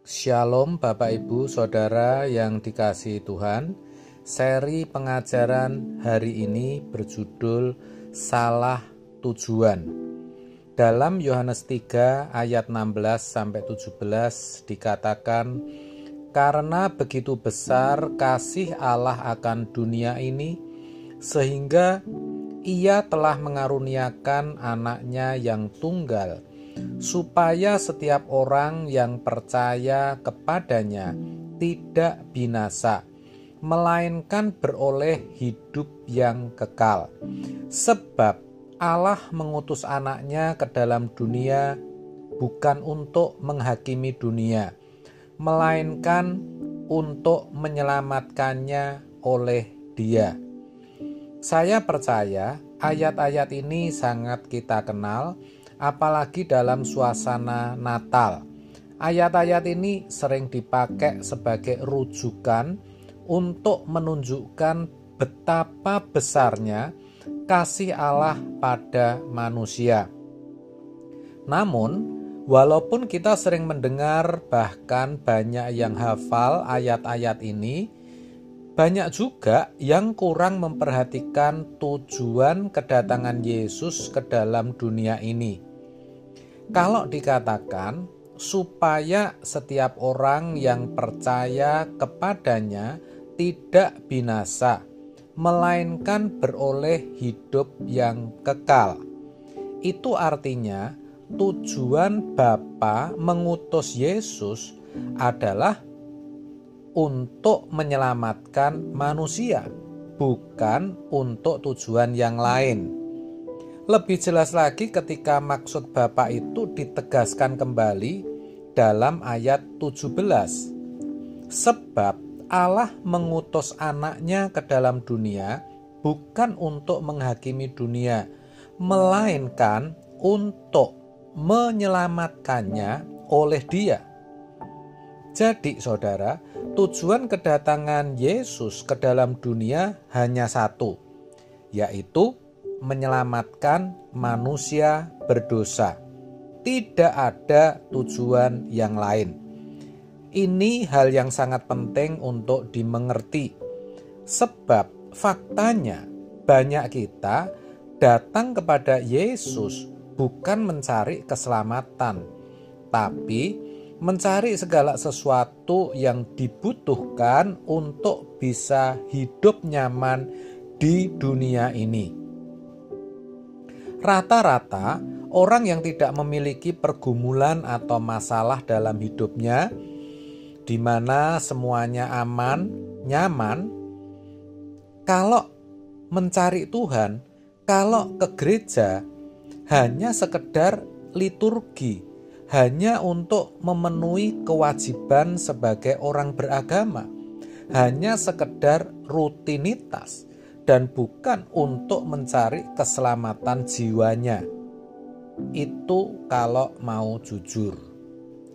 Shalom Bapak Ibu Saudara yang dikasihi Tuhan. Seri pengajaran hari ini berjudul Salah Tujuan. Dalam Yohanes 3 ayat 16-17 dikatakan, karena begitu besar kasih Allah akan dunia ini, sehingga Ia telah mengaruniakan anaknya yang tunggal, supaya setiap orang yang percaya kepadanya tidak binasa, melainkan beroleh hidup yang kekal. Sebab Allah mengutus anaknya ke dalam dunia bukan untuk menghakimi dunia, melainkan untuk menyelamatkannya oleh Dia. Saya percaya ayat-ayat ini sangat kita kenal, apalagi dalam suasana Natal. Ayat-ayat ini sering dipakai sebagai rujukan untuk menunjukkan betapa besarnya kasih Allah pada manusia. Namun, walaupun kita sering mendengar, bahkan banyak yang hafal ayat-ayat ini, banyak juga yang kurang memperhatikan tujuan kedatangan Yesus ke dalam dunia ini. Kalau dikatakan supaya setiap orang yang percaya kepadanya tidak binasa, melainkan beroleh hidup yang kekal. Itu artinya tujuan Bapa mengutus Yesus adalah untuk menyelamatkan manusia, bukan untuk tujuan yang lain. Lebih jelas lagi ketika maksud Bapa itu ditegaskan kembali dalam ayat 17. Sebab Allah mengutus anaknya ke dalam dunia bukan untuk menghakimi dunia, melainkan untuk menyelamatkannya oleh Dia. Jadi saudara, tujuan kedatangan Yesus ke dalam dunia hanya satu, yaitu menyelamatkan manusia berdosa. Tidak ada tujuan yang lain. Ini hal yang sangat penting untuk dimengerti. Sebab faktanya banyak kita datang kepada Yesus bukan mencari keselamatan, tapi mencari segala sesuatu yang dibutuhkan untuk bisa hidup nyaman di dunia ini. Rata-rata orang yang tidak memiliki pergumulan atau masalah dalam hidupnya, di mana semuanya aman, nyaman, kalau mencari Tuhan, kalau ke gereja, hanya sekedar liturgi, hanya untuk memenuhi kewajiban sebagai orang beragama, hanya sekedar rutinitas, dan bukan untuk mencari keselamatan jiwanya. Itu kalau mau jujur,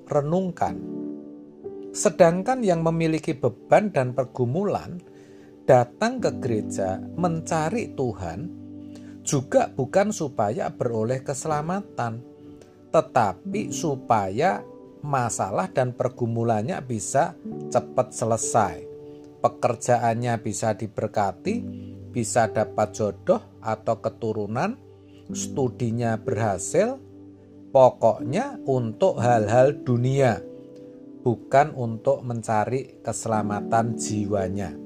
renungkan. Sedangkan yang memiliki beban dan pergumulan datang ke gereja mencari Tuhan juga bukan supaya beroleh keselamatan, tetapi supaya masalah dan pergumulannya bisa cepat selesai, pekerjaannya bisa diberkati, bisa dapat jodoh atau keturunan, studinya berhasil, pokoknya untuk hal-hal dunia, bukan untuk mencari keselamatan jiwanya.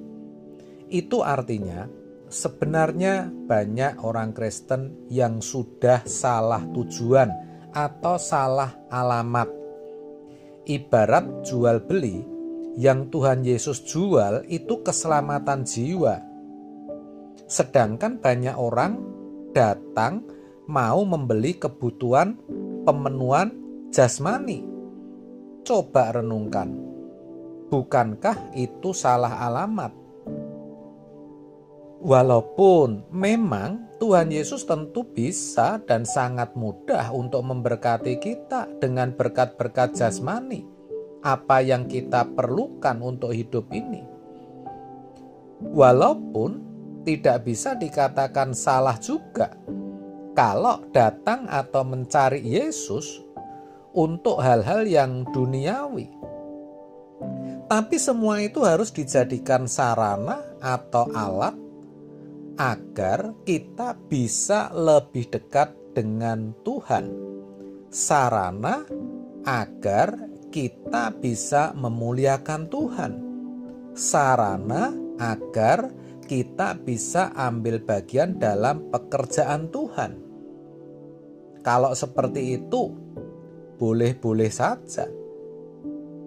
Itu artinya sebenarnya banyak orang Kristen yang sudah salah tujuan atau salah alamat. Ibarat jual beli, yang Tuhan Yesus jual itu keselamatan jiwa. Sedangkan banyak orang datang mau membeli kebutuhan pemenuhan jasmani. Coba renungkan, bukankah itu salah alamat? Walaupun memang Tuhan Yesus tentu bisa dan sangat mudah untuk memberkati kita dengan berkat-berkat jasmani, apa yang kita perlukan untuk hidup ini. Walaupun tidak bisa dikatakan salah juga kalau datang atau mencari Yesus untuk hal-hal yang duniawi, Tapi semua itu harus dijadikan sarana atau alat agar kita bisa lebih dekat dengan Tuhan. Sarana agar kita bisa memuliakan Tuhan. Sarana agar kita bisa ambil bagian dalam pekerjaan Tuhan. Kalau seperti itu, boleh-boleh saja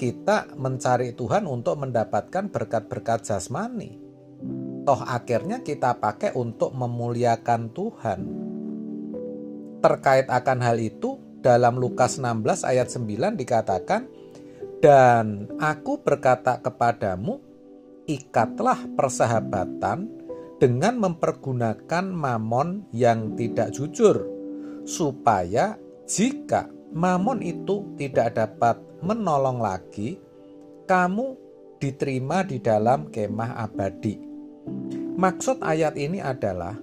kita mencari Tuhan untuk mendapatkan berkat-berkat jasmani. Toh akhirnya kita pakai untuk memuliakan Tuhan. Terkait akan hal itu, dalam Lukas 16 ayat 9 dikatakan, "Dan aku berkata kepadamu, ikatlah persahabatan dengan mempergunakan mamon yang tidak jujur, supaya jika mamon itu tidak dapat menolong lagi, kamu diterima di dalam kemah abadi." Maksud ayat ini adalah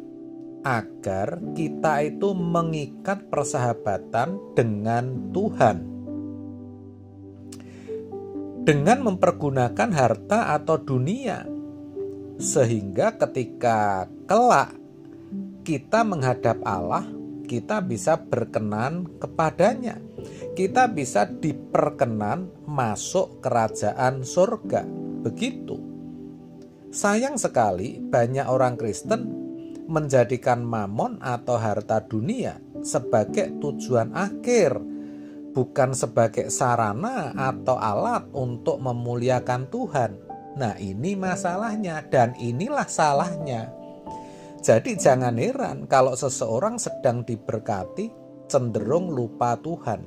agar kita itu mengikat persahabatan dengan Tuhan dengan mempergunakan harta atau dunia, sehingga ketika kelak kita menghadap Allah, kita bisa berkenan kepadanya. Kita bisa diperkenan masuk kerajaan surga. Begitu. Sayang sekali banyak orang Kristen menjadikan mamon atau harta dunia sebagai tujuan akhir, bukan sebagai sarana atau alat untuk memuliakan Tuhan. Nah, ini masalahnya dan inilah salahnya. Jadi jangan heran kalau seseorang sedang diberkati cenderung lupa Tuhan,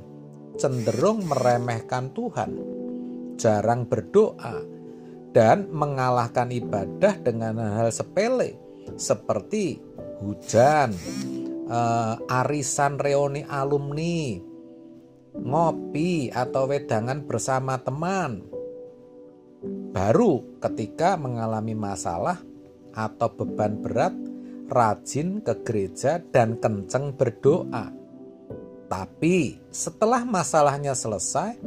cenderung meremehkan Tuhan, jarang berdoa, dan mengalahkan ibadah dengan hal sepele seperti hujan, arisan reuni alumni, ngopi atau wedangan bersama teman. Baru ketika mengalami masalah atau beban berat, rajin ke gereja dan kenceng berdoa. Tapi setelah masalahnya selesai,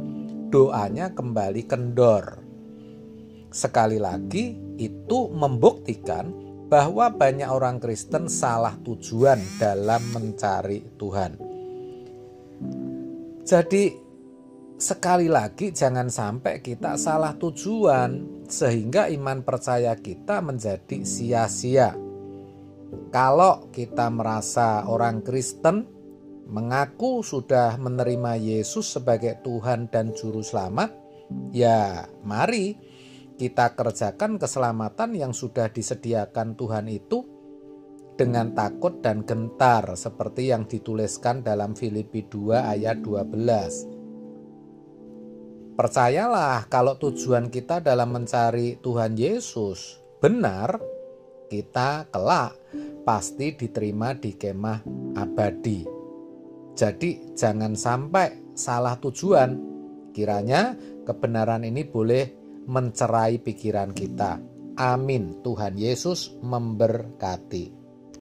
doanya kembali kendor. Sekali lagi, itu membuktikan bahwa banyak orang Kristen salah tujuan dalam mencari Tuhan. Jadi, sekali lagi jangan sampai kita salah tujuan sehingga iman percaya kita menjadi sia-sia. Kalau kita merasa orang Kristen mengaku sudah menerima Yesus sebagai Tuhan dan Juru Selamat, ya mari kita kerjakan keselamatan yang sudah disediakan Tuhan itu dengan takut dan gentar seperti yang dituliskan dalam Filipi 2 ayat 12. Percayalah kalau tujuan kita dalam mencari Tuhan Yesus benar, kita kelak pasti diterima di kemah abadi. Jadi jangan sampai salah tujuan. Kiranya kebenaran ini boleh mencerai pikiran kita. Amin. Tuhan Yesus memberkati.